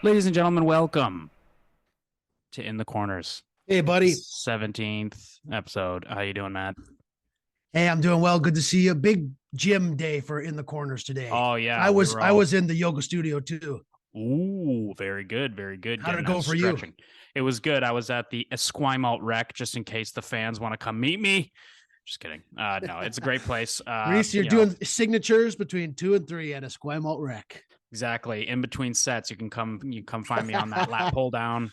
Ladies and gentlemen, welcome to In the Corners. Hey, buddy. 17th episode. How you doing, Matt? Hey, I'm doing well. Good to see you. Big gym day for In the Corners today. Oh yeah, I was in the yoga studio too. Ooh, very good, very good. How'd it Getting go that for you? stretching. It was good. I was at the Esquimalt Rec just in case the fans want to come meet me. Just kidding. No, it's a great place. Reese, you're doing signatures between 2 and 3 at Esquimalt Rec. Exactly. In between sets, you come find me on that lat pull down.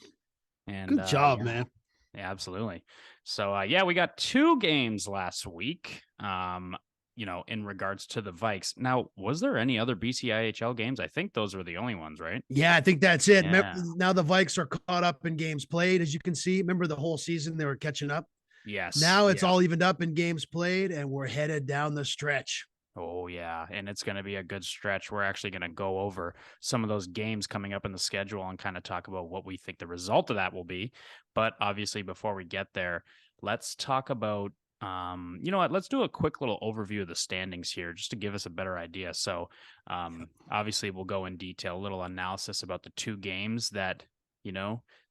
And good job, man. Yeah, absolutely. So we got 2 games last week. In regards to the Vikes. Now, was there any other BCIHL games? I think those were the only ones, right? Yeah, I think that's it. Yeah. Now the Vikes are caught up in games played, as you can see. Remember the whole season they were catching up? Yes. Now it's all evened up in games played, and we're headed down the stretch. Oh, yeah. And it's going to be a good stretch. We're actually going to go over some of those games coming up in the schedule and kind of talk about what we think the result of that will be. But obviously, before we get there, let's talk about you know what? Let's do a quick little overview of the standings here just to give us a better idea. So, obviously, we'll go in detail, a little analysis about the 2 games that, the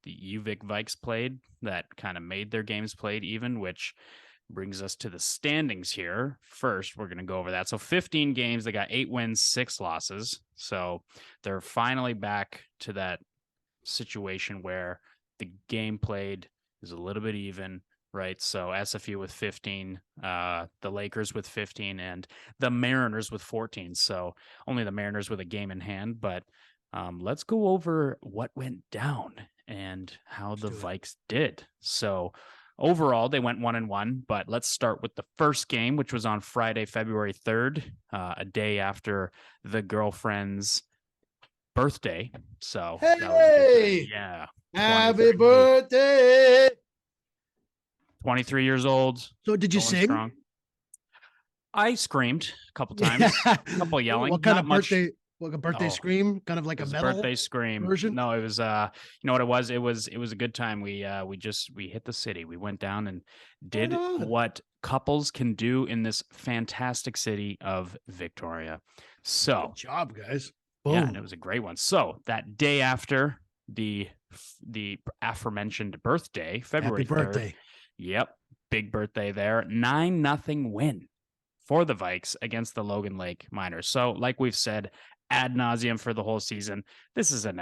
UVic Vikes played that kind of made their games played even, which brings us to the standings here. First, we're going to go over that. So 15 games, they got 8 wins, 6 losses. So they're finally back to that situation where the game played is a little bit even. Right. So SFU with 15, the Lakers with 15, and the Mariners with 14. So only the Mariners with a game in hand. But let's go over what went down and how the Vikes did. So overall, they went 1-1. But let's start with the first game, which was on Friday, February 3rd, a day after the girlfriend's birthday. So hey, that was a good thing. Yeah. Happy birthday. 23 years old. So did you sing? Strong. I screamed a couple times, a couple yelling. What kind of birthday? Like a birthday scream, kind of like a metal birthday scream version. No, it was you know what it was? It was a good time. We hit the city. We went down and did what couples can do in this fantastic city of Victoria. So good job, guys. Boom. Yeah, and it was a great one. So that day after the aforementioned birthday, February 3rd. Yep, big birthday there. 9-0 win for the Vikes against the Logan Lake Miners. So, like we've said ad nauseum for the whole season, this is an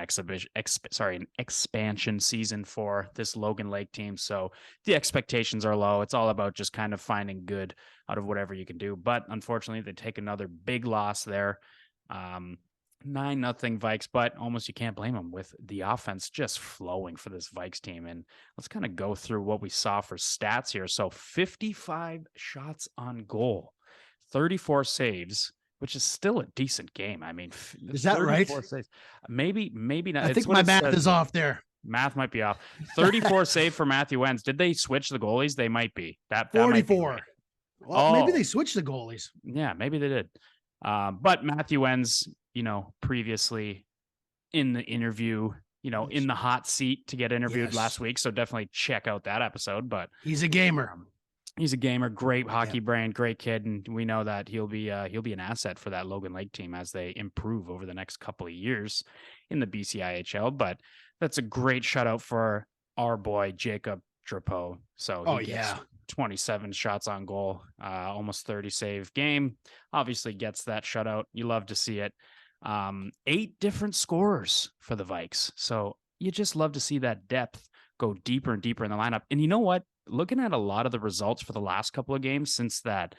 expansion season for this Logan Lake team. So the expectations are low. It's all about just kind of finding good out of whatever you can do. But unfortunately, they take another big loss there. 9-0 Vikes, but almost you can't blame them with the offense just flowing for this Vikes team. And let's kind of go through what we saw for stats here. So 55 shots on goal, 34 saves, which is still a decent game. I mean, is that right? Saves. Maybe not. I think my math is off there. Math might be off. 34 save for Matthew Wenz. Did they switch the goalies? They might be. That 44. Might be well, maybe they switched the goalies. Yeah, maybe they did. But Matthew Wenz, previously in the interview, in the hot seat to get interviewed last week. So definitely check out that episode. But he's a gamer. He's a gamer, great hockey brain, great kid. And we know that he'll be an asset for that Logan Lake team as they improve over the next couple of years in the BCIHL. But that's a great shutout for our boy, Jacob Drapeau. So he gets 27 shots on goal, almost 30 save game. Obviously gets that shutout. You love to see it. 8 different scorers for the Vikes. So you just love to see that depth go deeper and deeper in the lineup. And you know what? Looking at a lot of the results for the last couple of games since that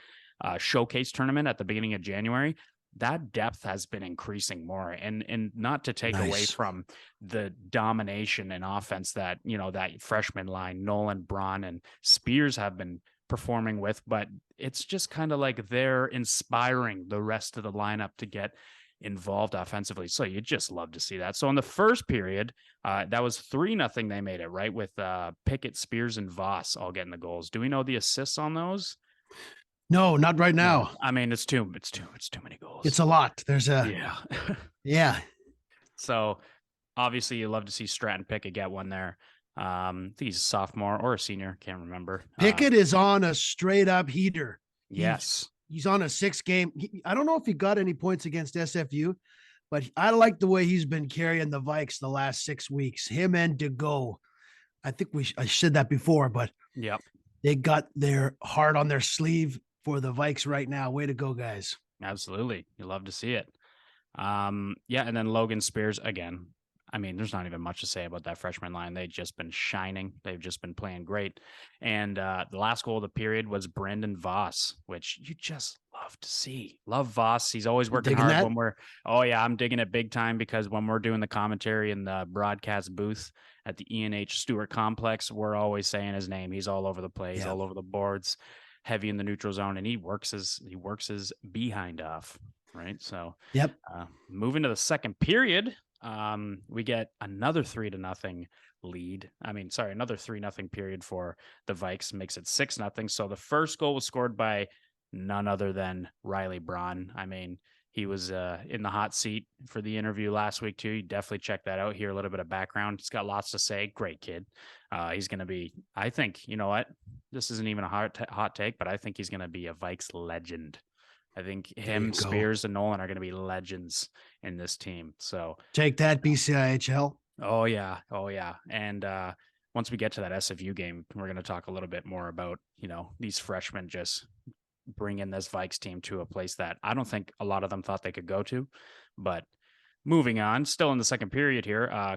showcase tournament at the beginning of January, that depth has been increasing more. And not to take away from the domination and offense that, that freshman line, Nolan, Braun, and Spears have been performing with, but it's just kind of like they're inspiring the rest of the lineup to get involved offensively. So you just love to see that. So in the first period, that was 3-0. They made it right with Pickett, Spears, and Voss all getting the goals. Do we know the assists on those? No, not right now. I mean, it's too many goals. It's a lot. There's yeah. So obviously you love to see Stratton Pickett get one there. I think he's a sophomore or a senior. Can't remember. Pickett is on a straight up heater. Yes. He's on a 6-game. I don't know if he got any points against SFU, but I like the way he's been carrying the Vikes the last 6 weeks. Him and De Go. I think I said that before, but Yep. they got their heart on their sleeve for the Vikes right now. Way to go, guys. Absolutely. You love to see it. Yeah, and then Logan Spears again. I mean, there's not even much to say about that freshman line. They've just been shining. They've just been playing great. And the last goal of the period was Brendan Voss, which you just love to see. Love Voss. He's always You working digging hard that? when we're, oh, yeah, I'm digging it big time because when we're doing the commentary in the broadcast booth at the E&H Stewart Complex, we're always saying his name. He's all over the place, Yeah. all over the boards, heavy in the neutral zone, and he works his behind off. Right. So Yep. moving to the second period, we get another 3-0 lead. I mean, sorry, another 3-0 period for the Vikes, makes it 6-0. So the first goal was scored by none other than Riley Braun. I mean, he was in the hot seat for the interview last week too. You definitely check that out. Hear a little bit of background. He's got lots to say. Great kid. He's going to be. I think you know what. This isn't even a hot take, but I think he's going to be a Vikes legend. I think There you him, go. Spears, and Nolan are going to be legends in this team. So, Take that, BCIHL. oh yeah, oh yeah. And once we get to that SFU game, we're going to talk a little bit more about these freshmen just bringing this Vikes team to a place that I don't think a lot of them thought they could go to. But moving on, still in the second period here,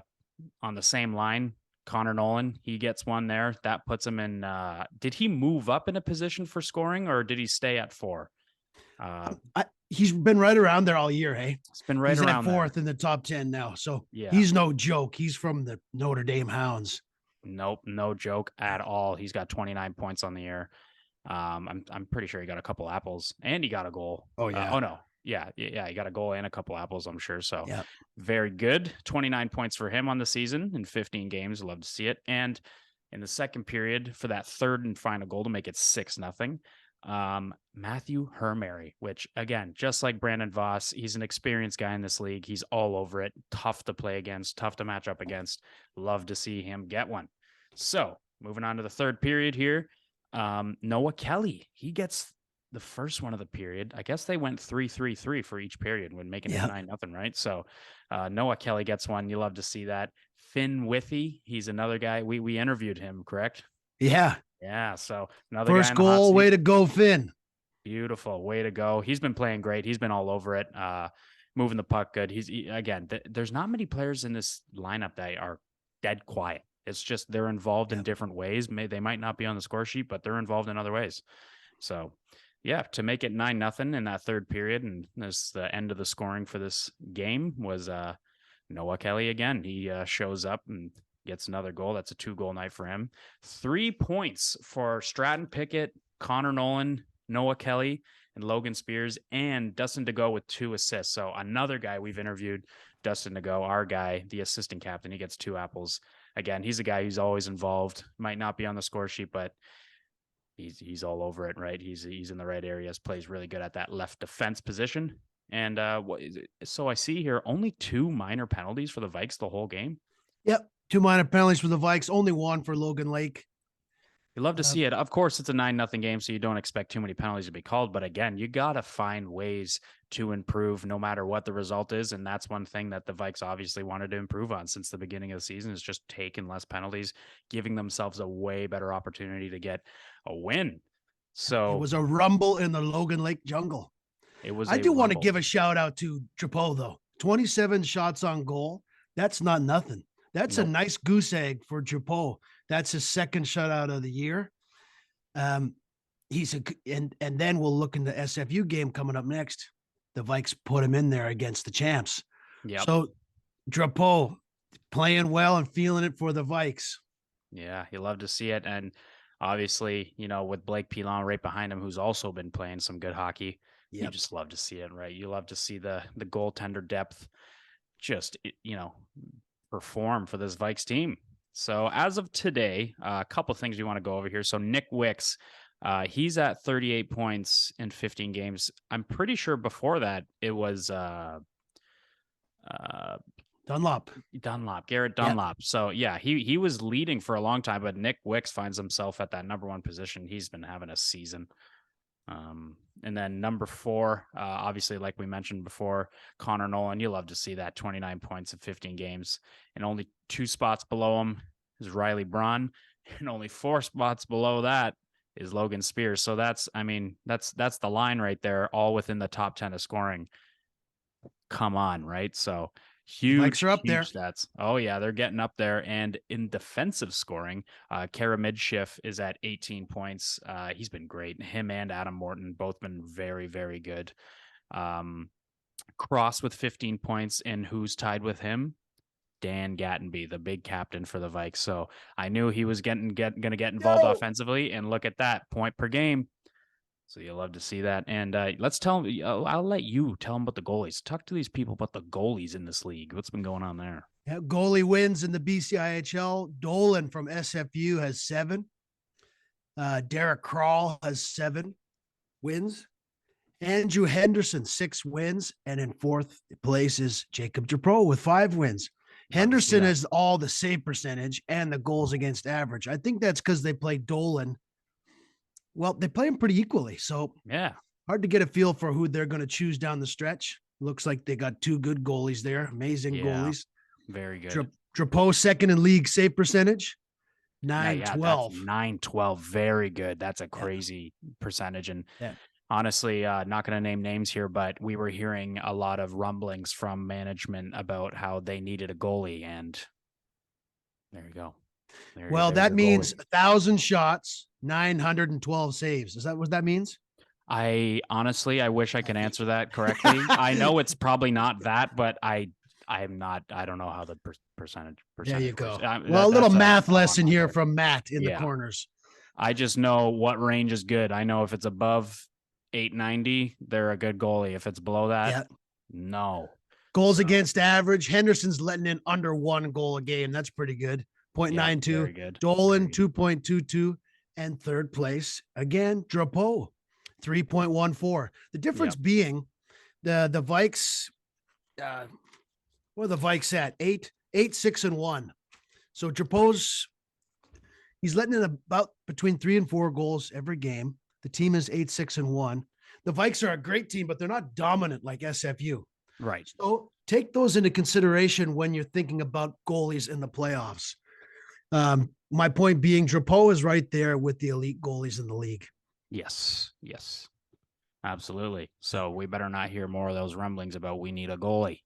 on the same line. Connor Nolan, he gets one there. That puts him in. Did he move up in a position for scoring or did he stay at 4? He's been right around there all year. Hey, It's been right he's at around there. fourth in the top 10 now. So Yeah. he's no joke. He's from the Notre Dame Hounds. Nope, no joke at all. He's got 29 points on the year. I'm pretty sure he got a couple apples and he got a goal. Oh, yeah. Oh no. Yeah, he got a goal and a couple apples, I'm sure. So Yeah. very good. 29 points for him on the season in 15 games. Love to see it. And in the second period for that third and final goal to make it 6-0. Matthew Hermary, which again, just like Brandon Voss, he's an experienced guy in this league. He's all over it. Tough to play against, tough to match up against. Love to see him get one. So moving on to the third period here. Noah Kelly, he gets the first one of the period. I guess they went 3-3-3 for each period when making it 9-0, right? So Noah Kelly gets one. You love to see that. Finn Withy, he's another guy. We interviewed him, correct? Yeah. Yeah. So another guy First in the hot goal, seat. way to go, Finn. Beautiful. Way to go. He's been playing great. He's been all over it. Moving the puck good. Again, there's not many players in this lineup that are dead quiet. It's just they're involved in different ways. They might not be on the score sheet, but they're involved in other ways. So, yeah, to make it 9-0 in that third period, and this the end of the scoring for this game was Noah Kelly again. He shows up and gets another goal. That's a 2-goal night for him. 3 points for Stratton Pickett, Connor Nolan, Noah Kelly, and Logan Spears, and Dustin DeGo with 2 assists. So another guy we've interviewed, Dustin DeGo, our guy, the assistant captain. He gets 2 apples. Again, he's a guy who's always involved. Might not be on the score sheet, but he's all over it, right? He's in the right areas, plays really good at that left defense position. And so I see here only 2 minor penalties for the Vikes the whole game. Yep. 2 minor penalties for the Vikes, only 1 for Logan Lake. You love to see it. Of course, it's a 9-0 game, so you don't expect too many penalties to be called. But again, you got to find ways to improve no matter what the result is. And that's one thing that the Vikes obviously wanted to improve on since the beginning of the season is just taking less penalties, giving themselves a way better opportunity to get a win. So it was a rumble in the Logan Lake jungle. It was. I do want to give a shout out to Trapeau, though. 27 shots on goal. That's not nothing. That's a nice goose egg for Trapeau. That's his second shutout of the year. And then we'll look in the SFU game coming up next. The Vikes put him in there against the champs. Yeah. So Trapeau playing well and feeling it for the Vikes. Yeah, you love to see it. And obviously, with Blake Pilon right behind him, who's also been playing some good hockey, you just love to see it, right? You love to see the goaltender depth just, perform for this Vikes team. So as of today, a couple of things we want to go over here. So Nick Wicks, he's at 38 points in 15 games. I'm pretty sure before that it was Garrett Dunlop. Yep. So yeah, he was leading for a long time, but Nick Wicks finds himself at that number 1 position. He's been having a season. And then number 4, obviously, like we mentioned before, Connor Nolan. You love to see that 29 points in 15 games. And only 2 spots below him is Riley Braun. And only 4 spots below that is Logan Spears. So that's the line right there, all within the top 10 of scoring. Come on, right? So The Vikes huge, are up there. huge stats. Oh yeah, they're getting up there. And in defensive scoring, Kara Midshiff is at 18 points. He's been great. Him and Adam Morton both been very, very good. Cross with 15 points, and who's tied with him? Dan Gattenby, the big captain for the Vikes. So I knew he was going to get involved offensively, and look at that, point per game. So you'll love to see that. And let's tell them. I'll let you tell them about the goalies. Talk to these people about the goalies in this league. What's been going on there? Yeah, goalie wins in the BCIHL. Dolan from SFU has 7. Derek Krall has 7 wins. Andrew Henderson, 6 wins. And in 4th place is Jacob Dupro with 5 wins. Henderson has all the save percentage and the goals against average. I think that's because they play Dolan. Well, they play them pretty equally. So yeah, hard to get a feel for who they're going to choose down the stretch. Looks like they got 2 good goalies there. Amazing goalies. Very good. Drapeau second in league save percentage, 912. 912. Very good. That's a crazy percentage. And honestly, not going to name names here, but we were hearing a lot of rumblings from management about how they needed a goalie. And there you go. That means 1,000 shots, 912 saves. Is that what that means? I wish I could answer that correctly. I know it's probably not that, but I don't know how the percentage. There you go. A little math lesson here from Matt in the corners. I just know what range is good. I know if it's above 890, they're a good goalie. If it's below that, no. Goals against average. Henderson's letting in under 1 goal a game. That's pretty good. 0.92. Very good. Dolan, 2.22. And 3rd place, again, Drapeau, 3.14. The difference being the Vikes, what are the Vikes at? 8, 6, and 1. So Drapeau's, he's letting in about between 3 and 4 goals every game. The team is 8, 6, and 1. The Vikes are a great team, but they're not dominant like SFU. Right. So take those into consideration when you're thinking about goalies in the playoffs. My point being, Drapeau is right there with the elite goalies in the league. Yes. Absolutely. So we better not hear more of those rumblings about we need a goalie.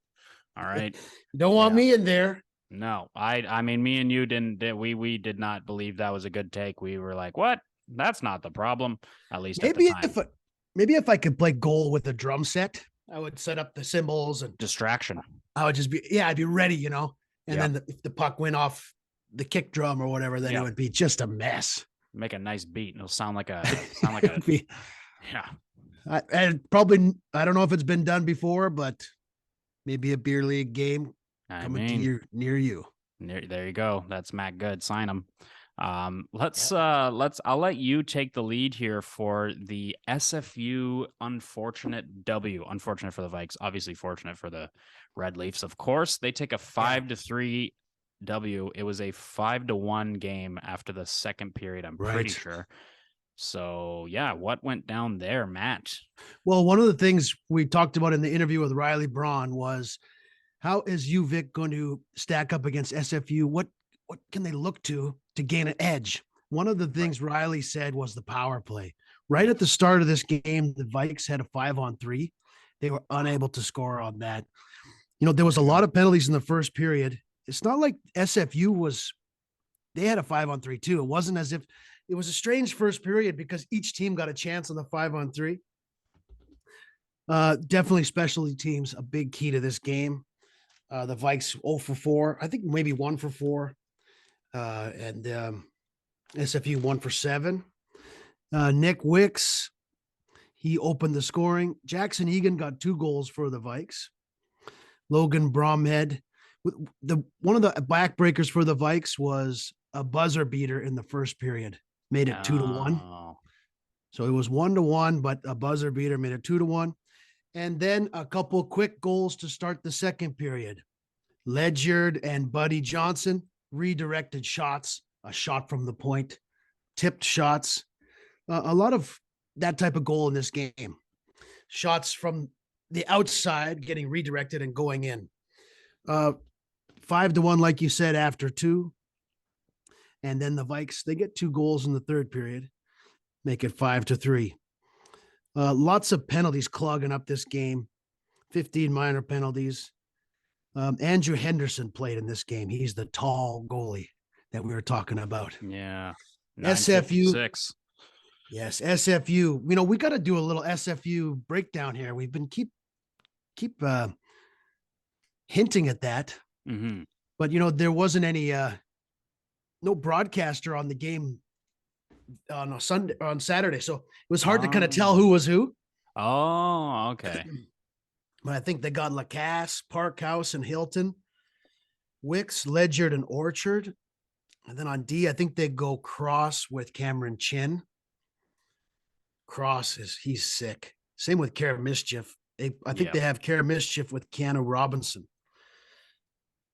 All right. Don't want me in there. No, I mean, me and you we did not believe that was a good take. We were like, what? That's not the problem. At least maybe if I could play goal with a drum set, I would set up the cymbals and distraction. I would just be, I'd be ready, And then if the puck went off the kick drum or whatever, then it would be just a mess. Make a nice beat, and it'll sound like a and probably, I don't know if it's been done before, but maybe a beer league game coming to near you. There you go. That's Matt Good. Sign him. I'll let you take the lead here for the SFU unfortunate W. Unfortunate for the Vikes, obviously fortunate for the Red Leafs. Of course, they take a 5-3 W. It was a 5-1 game after the second period, I'm pretty sure. So what went down there, Matt? Well, one of the things we talked about in the interview with Riley Braun was, how is UVic going to stack up against SFU? What can they look to gain an edge? One of the things Riley said was the power play. Right at the start of this game, the Vikes had a 5-on-3. They were unable to score on that. There was a lot of penalties in the first period. It's not like SFU they had a 5-on-3 too. It wasn't as if it was a strange first period because each team got a chance on the 5-on-3. Definitely specialty teams, a big key to this game. The Vikes 0 for 4, I think maybe 1 for 4. And SFU 1 for 7. Nick Wicks, he opened the scoring. Jackson Egan got 2 goals for the Vikes. Logan Bromhead, one of the backbreakers for the Vikes was a buzzer beater in the first period, made it 2-1. So it was 1-1, but a buzzer beater made it 2-1. And then a couple quick goals to start the second period. Ledyard and Buddy Johnson redirected shots, a shot from the point, tipped shots, a lot of that type of goal in this game. Shots from the outside getting redirected and going in. 5-1, like you said, after two. And then the Vikes, they get 2 goals in the third period, make it 5-3. Lots of penalties clogging up this game, 15 minor penalties. Andrew Henderson played in this game. He's the tall goalie that we were talking about. Yeah. SFU. 956. Yes, SFU. We got to do a little SFU breakdown here. We've been keep hinting at that, but there wasn't any no broadcaster on the game on Saturday, so it was hard to kind of tell who was who. Oh, okay. But I think they got Lacasse, Parkhouse, and Hilton, Wicks, Ledyard, and Orchard. And then on D, I think they go Cross with Cameron Chin. He's sick. Same with Care Mischief. I think they have Care Mischief with Keanu Robinson.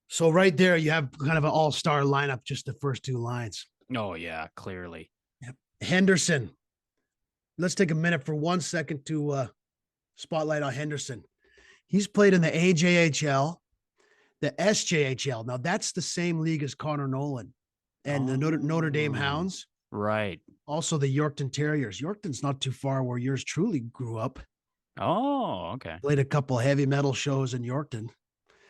So right there, you have kind of an all-star lineup, just the first 2 lines. Oh, yeah, clearly. Yep. Henderson. Let's take a minute for 1 second to spotlight on Henderson. He's played in the AJHL, the SJHL. Now, that's the same league as Connor Nolan and the Notre Dame Hounds. Right. Also, the Yorkton Terriers. Yorkton's not too far where yours truly grew up. Oh, okay. Played a couple of heavy metal shows in Yorkton.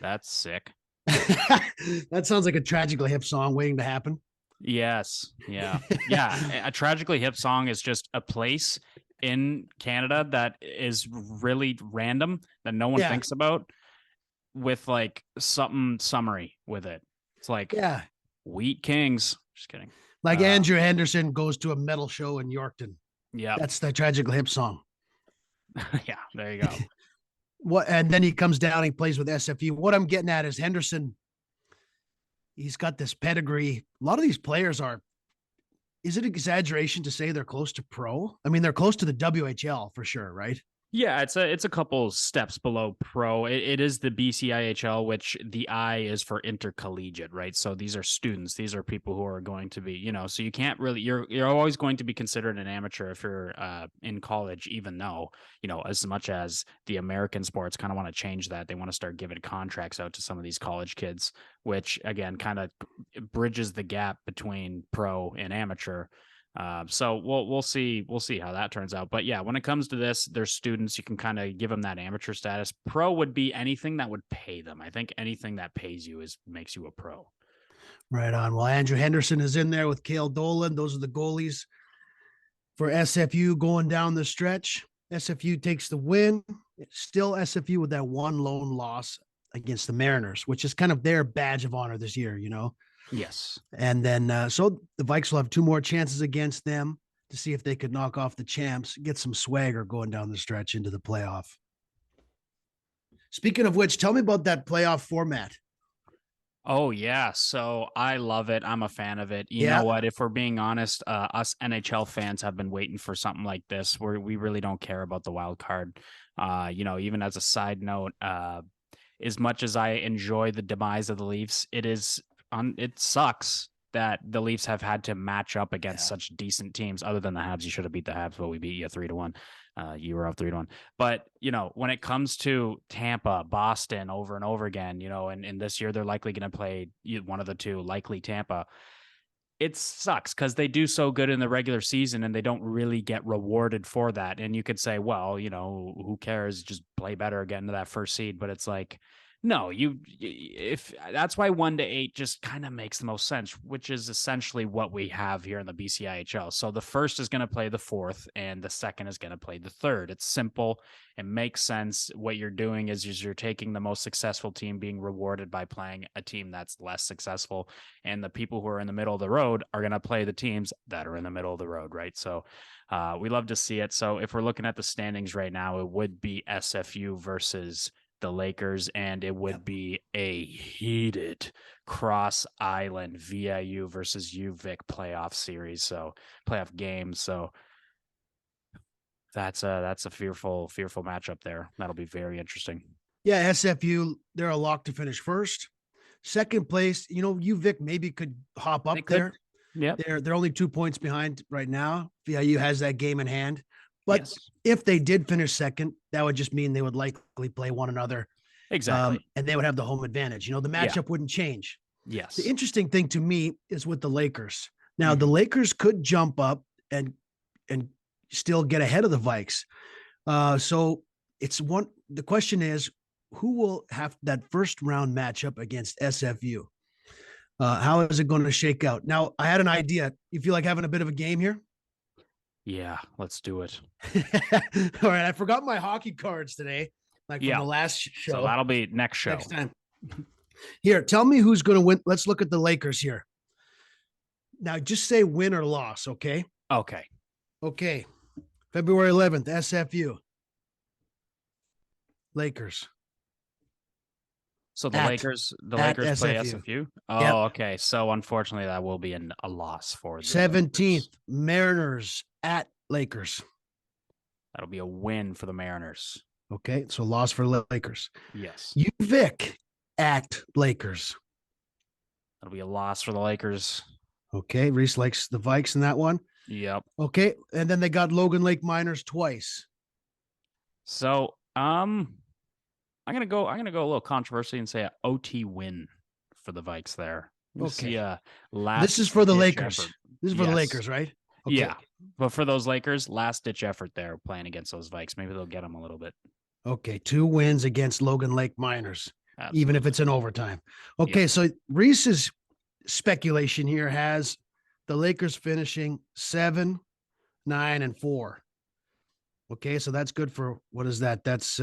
That's sick. That sounds like a Tragically Hip song waiting to happen. Yes. Yeah. Yeah. A Tragically Hip song is just a place in Canada that is really random that no one thinks about, with like something summary with it. It's like Wheat Kings. Just kidding. Like Andrew Henderson goes to a metal show in Yorkton. Yeah. That's the Tragically Hip song. Yeah, there you go. And then he comes down, he plays with SFU. What I'm getting at is Henderson, he's got this pedigree. A lot of these players is it exaggeration to say they're close to pro? I mean, they're close to the WHL for sure, right? Yeah, it's a couple steps below pro. It is the BCIHL, which the I is for intercollegiate, right? So these are students. These are people who are going to be, so you can't really, you're always going to be considered an amateur if you're in college, even though, as much as the American sports kind of want to change that, they want to start giving contracts out to some of these college kids, which again kind of bridges the gap between pro and amateur. So we'll see how that turns out. But yeah, when it comes to this, they're students. You can kind of give them that amateur status. Pro would be anything that would pay them. I think anything that pays you makes you a pro. Right on. Well, Andrew Henderson is in there with Cale Dolan. Those are the goalies for SFU going down the stretch. SFU takes the win. It's still SFU with that one lone loss against the Mariners, which is kind of their badge of honor this year, Yes. And then, so the Vikes will have 2 more chances against them to see if they could knock off the champs, get some swagger going down the stretch into the playoff. Speaking of which, tell me about that playoff format. Oh, yeah. So I love it. I'm a fan of it. You know what? If we're being honest, us NHL fans have been waiting for something like this where we really don't care about the wild card. Even as a side note, as much as I enjoy the demise of the Leafs, it sucks that the Leafs have had to match up against such decent teams. Other than the Habs, you should have beat the Habs, but we beat you 3-1. You were up 3-1. But when it comes to Tampa, Boston, over and over again, and this year they're likely going to play one of the two, likely Tampa. It sucks because they do so good in the regular season and they don't really get rewarded for that. And you could say, well, who cares? Just play better, get into that first seed. But it's like, no, if that's why 1-8 just kind of makes the most sense, which is essentially what we have here in the BCIHL. So the first is going to play the fourth and the second is going to play the third. It's simple. It makes sense. What you're doing is you're taking the most successful team being rewarded by playing a team that's less successful. And the people who are in the middle of the road are going to play the teams that are in the middle of the road, right? So we love to see it. So if we're looking at the standings right now, it would be SFU versus the Lakers, and it would be a heated cross island VIU versus UVic playoff series. So playoff game. So that's a fearful matchup there. That'll be very interesting. Yeah. SFU, they're a lock to finish first. Second place, UVic maybe could hop up there. Yeah. They're only 2 points behind right now. VIU has that game in hand. But Yes. if they did finish second, that would just mean they would likely play one another, Exactly. and they would have the home advantage. The Yeah. matchup wouldn't change. The Yes. interesting thing to me is with the Lakers. Now, the Mhm. Lakers could jump up and still get ahead of the Vikes. So it's one. The question is, who will have that first round matchup against SFU? How is it going to shake out? Now, I had an idea. You feel like having a bit of a game here? Yeah, let's do it. All right. I forgot my hockey cards today, like from Yeah. the last So show. that'll be next Next show. time. Here, tell me who's going to win. Let's look at the Lakers here. Now, just say win or loss, okay? Okay. Okay. February 11th, SFU. Lakers So the at Lakers, the at Lakers play SFU. SFU. Yep. Oh, okay. So unfortunately, that will be a loss for the 17th, Lakers. Mariners at Lakers. That'll be a win for the Mariners. Okay. So loss for Lakers. Yes. UVic at Lakers. That'll be a loss for the Lakers. Okay. Reese likes the Vikes in that one. Yep. Okay. And then they got Logan Lake Miners twice. So I'm gonna go a little controversy and say an OT win for the Vikes there. We'll see Okay. last This is for the ditch Lakers. effort. This is for the Yes. Lakers, right? Okay. Yeah. But for those Lakers, last ditch effort there playing against those Vikes. Maybe they'll get them a little bit. Okay. 2 wins against Logan Lake Miners, even if Absolutely. it's in overtime. Okay. So Reese's speculation here has the Lakers finishing 7, 9, and 4. Okay. So that's good for what is that? That's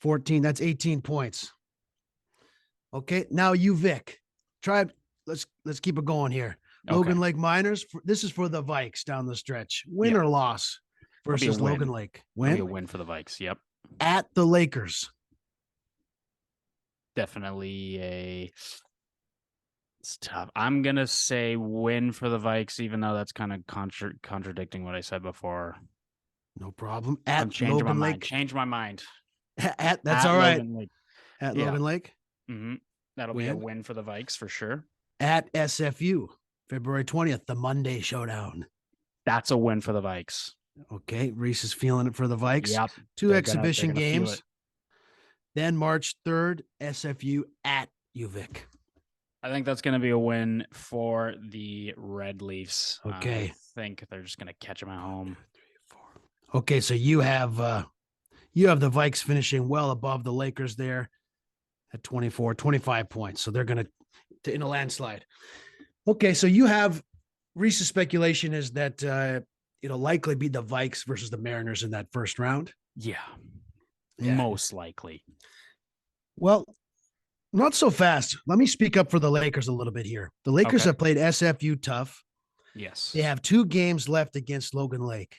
14. That's 18 points. Okay. Now UVic. Try let's keep it going here. Logan Okay. Lake Miners. This is for the Vikes down the stretch. Win Yeah. or loss It'll be a versus win. Logan Lake. It'll be a Win win for the Vikes. Yep. at the Lakers. Definitely it's tough. I'm gonna say win for the Vikes, even though that's kind of contradicting what I said before. No problem. I'm At changing Logan my Lake. mind. Change my mind. That's At all right. Logan Lake. At Yeah. Logan Lake. Mm-hmm. That'll be a win for the Vikes for sure. At SFU, February 20th, the Monday showdown. That's a win for the Vikes. Okay. Reese is feeling it for the Vikes. Yep. 2 They're exhibition gonna feel games. it. Then March 3rd, SFU at UVic. I think that's going to be a win for the Red Leafs. Okay. I think they're just going to catch them at home. Okay, so you have the Vikes finishing well above the Lakers there at 24, 25 points. So they're going to in a landslide. Okay, so you have Reese's speculation is that it'll likely be the Vikes versus the Mariners in that first round. Yeah. Yeah. Most likely. Well, not so fast. Let me speak up for the Lakers a little bit here. The Lakers Okay. have played SFU tough. Yes. They have 2 games left against Logan Lake.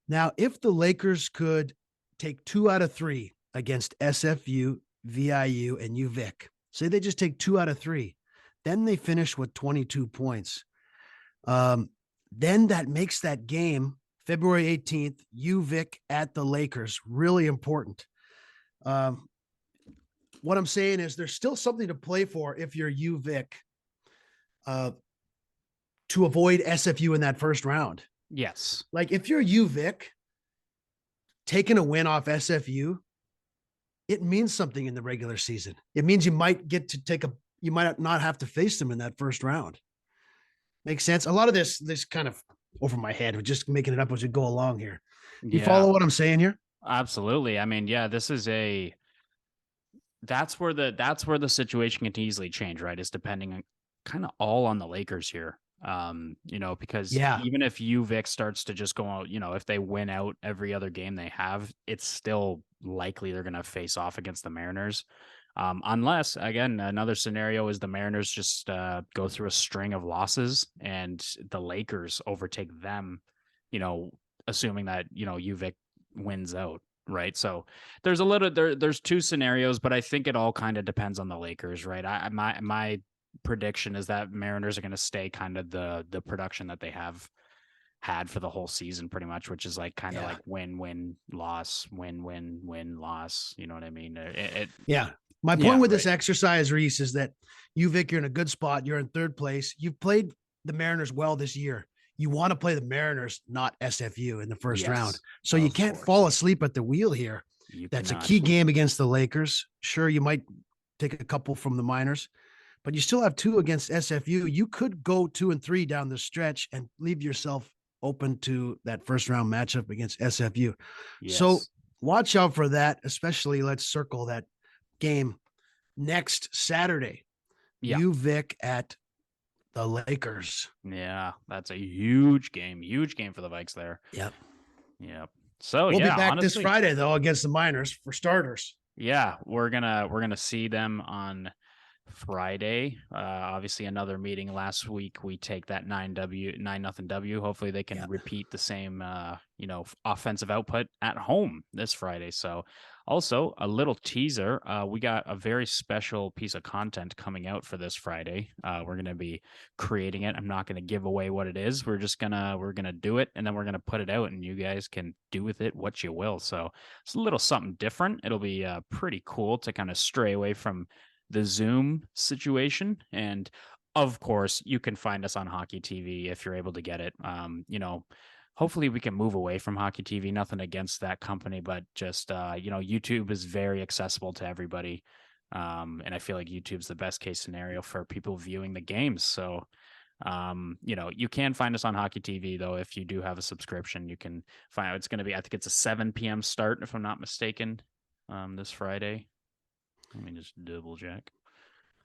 Now, if the Lakers could take 2 out of 3 against SFU, VIU, and UVic, say they just take 2 out of 3, then they finish with 22 points. Then that makes that game, February 18th, UVic at the Lakers, really important. What I'm saying is there's still something to play for if you're UVic to avoid SFU in that first round. Yes. Like if you're UVic taking a win off SFU, it means something in the regular season. It means you might get to you might not have to face them in that first round. Makes sense. A lot of this kind of over my head. We're just making it up as we go along here. You follow what I'm saying here? Absolutely. I mean, yeah, this is that's where the situation can easily change, right? Is depending on kind of all on the Lakers here. Because even if UVic starts to just go out, if they win out every other game they have, it's still likely they're going to face off against the Mariners. Unless, again, another scenario is the Mariners just go through a string of losses and the Lakers overtake them, assuming that, UVic wins out. Right. So there's there's 2 scenarios, but I think it all kind of depends on the Lakers. Right. My prediction is that Mariners are going to stay kind of the production that they have had for the whole season pretty much, which is like kind of like win loss, win loss. You know what I mean? My point with this exercise, Reese, is that UVic, you're in a good spot. You're in 3rd place. You've played the Mariners well this year. you want to play the Mariners, not SFU in the first round. Yes, So you of can't fall course. asleep at the wheel here. You That's a cannot. key game against the Lakers. Sure, you might take a couple from the minors, but you still have two against SFU. You could go 2-3 down the stretch and leave yourself open to that first round matchup against SFU. So Yes. watch out for that, especially let's circle that game next Saturday. Yeah. UVic at the Lakers. Yeah. That's a huge game. Huge game for the Vikes there. Yep. Yep. So We'll be yeah, back this honestly, Friday though against the Miners for starters. yeah, we're gonna see them on Friday. Obviously another meeting last week. We take that 9 nothing W. Hopefully they can Yeah. repeat the same offensive output at home this Friday. So also a little teaser. We got a very special piece of content coming out for this Friday. We're gonna be creating it. I'm not gonna give away what it is. We're gonna do it and then we're gonna put it out and you guys can do with it what you will. So it's a little something different. It'll be pretty cool to kind of stray away from the Zoom situation. And of course, you can find us on Hockey TV if you're able to get it. Hopefully we can move away from Hockey TV. Nothing against that company, but just YouTube is very accessible to everybody. And I feel like YouTube's the best case scenario for people viewing the games. So you can find us on Hockey TV though. If you do have a subscription, you can find it's going to be, I think it's a 7 p.m. start, if I'm not mistaken, this Friday. Let me just double check,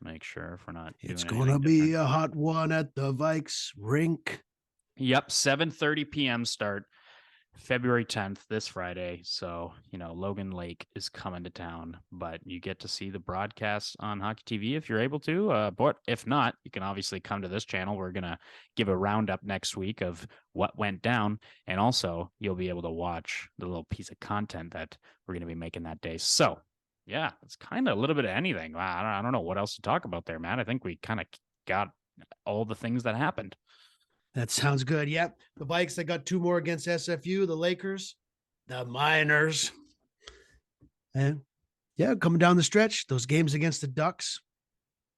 make sure if we're not It's doing gonna anything be different. a hot one at the Vikes rink. Yep, 7:30 p.m. start, February 10th, this Friday. So, Logan Lake is coming to town, but you get to see the broadcast on Hockey TV if you're able to. But if not, you can obviously come to this channel. We're going to give a roundup next week of what went down. And also, you'll be able to watch the little piece of content that we're going to be making that day. So, yeah, it's kind of a little bit of anything. I don't know what else to talk about there, Matt. I think we kind of got all the things that happened. That sounds good. Yep. The Vikes, they got two more against SFU, the Lakers, the Miners. And yeah, coming down the stretch, those games against the Ducks.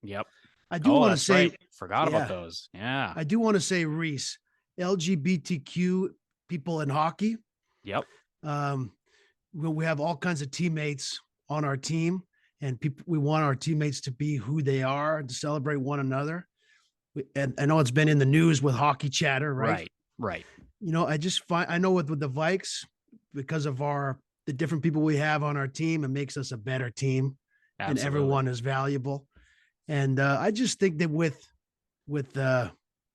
Yep. I do Oh, want to that's say, right. Forgot about yeah, those. Yeah. I do want to say, Reese, LGBTQ people in hockey. Yep. We have all kinds of teammates on our team, and we want our teammates to be who they are and to celebrate one another. And I know it's been in the news with hockey chatter, right? Right. I know with the Vikes, because of the different people we have on our team, it makes us a better team, and Absolutely. everyone is valuable. And I just think that with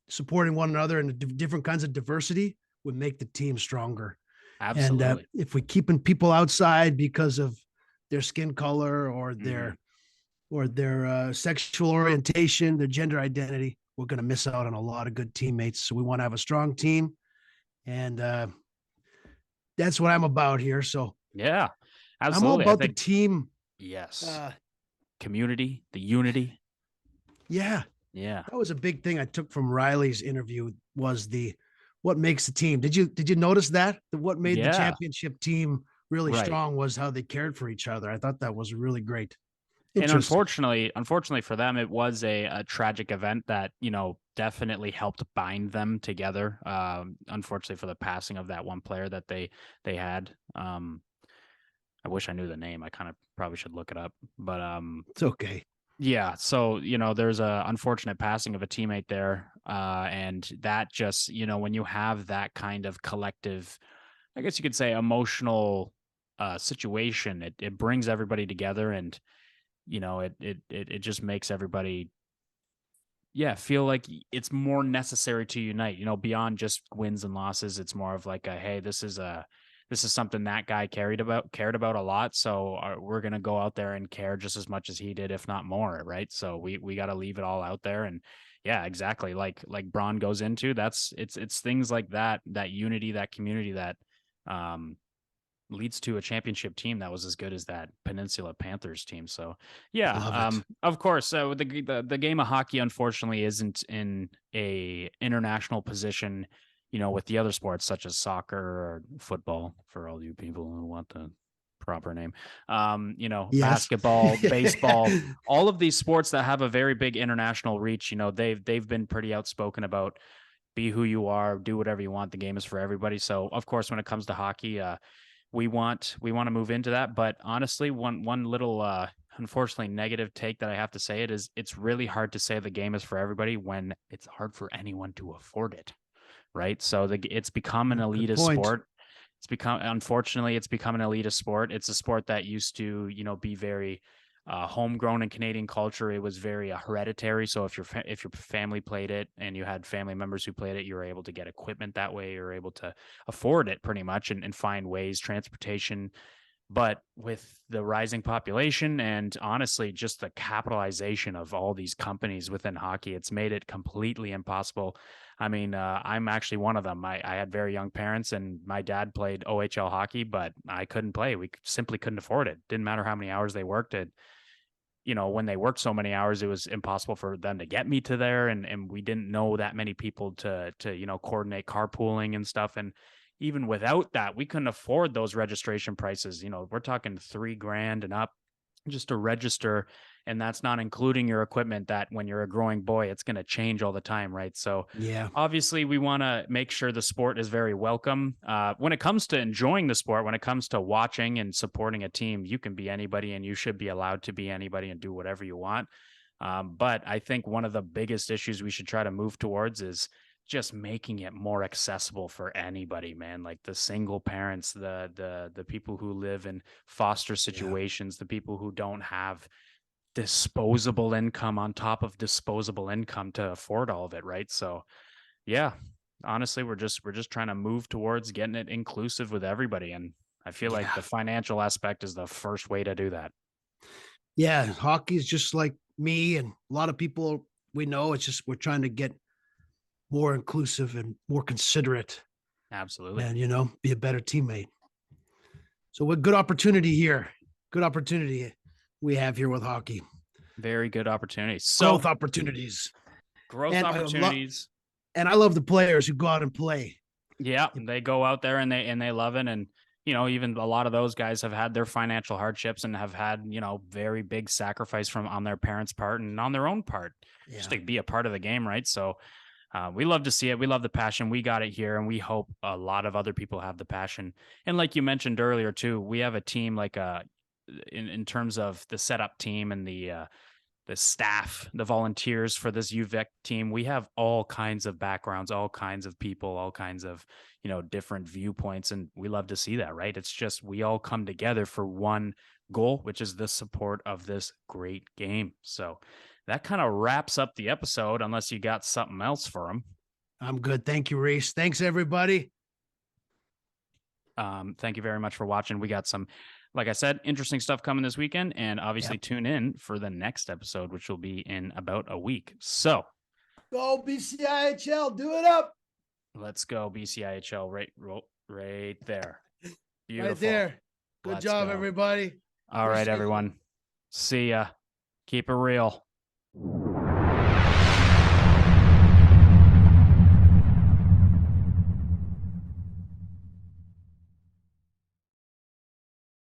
supporting one another and different kinds of diversity would make the team stronger. Absolutely. And if we keeping people outside because of their skin color or their sexual orientation, their gender identity, we're going to miss out on a lot of good teammates. So we want to have a strong team, and that's what I'm about here. So yeah, absolutely. I'm all about the team. Yes. Community, the unity. Yeah. That was a big thing I took from Riley's interview was what makes the team. Did you notice that? What made the championship team really strong was how they cared for each other. I thought that was really great. And unfortunately for them, it was a tragic event that, definitely helped bind them together. Unfortunately for the passing of that one player that they had. I wish I knew the name. I kind of probably should look it up, but it's okay. Yeah. So, there's a unfortunate passing of a teammate there. And that just, when you have that kind of collective, I guess you could say emotional situation, it brings everybody together and, it just makes everybody, feel like it's more necessary to unite, beyond just wins and losses. It's more of like hey, this is something that guy cared about a lot. So we're going to go out there and care just as much as he did, if not more. Right. So we got to leave it all out there. And yeah, exactly. Like Braun goes into it's things like that unity, that community that, leads to a championship team that was as good as that Peninsula Panthers team. So yeah, of course, the game of hockey, unfortunately, isn't in a international position, with the other sports such as soccer or football, for all you people who want the proper name, basketball, baseball, all of these sports that have a very big international reach, they've been pretty outspoken about be who you are, do whatever you want. The game is for everybody. So of course, when it comes to hockey, we want to move into that. But honestly, one little unfortunately negative take that I have to say it is it's really hard to say the game is for everybody when it's hard for anyone to afford it, right? So it's become an Good elitist point. sport. Unfortunately, it's become an elitist sport. It's a sport that used to, be very homegrown in Canadian culture. It was very hereditary. So if your family played it and you had family members who played it, you were able to get equipment that way. You're able to afford it pretty much and find ways, transportation. But with the rising population and honestly, just the capitalization of all these companies within hockey, it's made it completely impossible. I mean, I'm actually one of them. I had very young parents, and my dad played OHL hockey, but I couldn't play. We simply couldn't afford it. Didn't matter how many hours they worked. When they worked so many hours, it was impossible for them to get me to there. And we didn't know that many people to coordinate carpooling and stuff. And even without that, we couldn't afford those registration prices. We're talking $3,000 and up just to register. And that's not including your equipment that when you're a growing boy, it's going to change all the time. Right. So Yeah. obviously we want to make sure the sport is very welcome. When it comes to enjoying the sport, when it comes to watching and supporting a team, you can be anybody and you should be allowed to be anybody and do whatever you want. But I think one of the biggest issues we should try to move towards is just making it more accessible for anybody, man. Like the single parents, the people who live in foster Yeah. situations, the people who don't have disposable income on top of disposable income to afford all of it, right? So yeah, honestly, we're just trying to move towards getting it inclusive with everybody, and I feel like Yeah. the financial aspect is the first way to do that. Yeah. Hockey is just like me and a lot of people we know. It's just we're trying to get more inclusive and more considerate Absolutely. and, be a better teammate. So, what good opportunity here. Good opportunity we have here with hockey. Very good opportunity. Growth So, opportunities. growth And opportunities. I love the players who go out and play. Yeah, they go out there and they love it, and even a lot of those guys have had their financial hardships and have had very big sacrifice from on their parents' part and on their own part just Yeah. to be a part of the game, right? So we love to see it. We love the passion. We got it here, and we hope a lot of other people have the passion. And like you mentioned earlier too, we have a team like in terms of the setup team and the staff, the volunteers for this UVic team. We have all kinds of backgrounds, all kinds of people, all kinds of, different viewpoints. And we love to see that, right? It's just we all come together for one goal, which is the support of this great game. So that kind of wraps up the episode, unless you got something else for them. I'm good. Thank you, Reese. Thanks, everybody. Thank you very much for watching. We got some, like I said, interesting stuff coming this weekend, and obviously Yep. tune in for the next episode, which will be in about a week. So Go BCIHL. Do it up. let's go BCIHL right there. Right Beautiful. there. Good Let's job, go. everybody. All right, Appreciate you. everyone. See ya. Keep it real.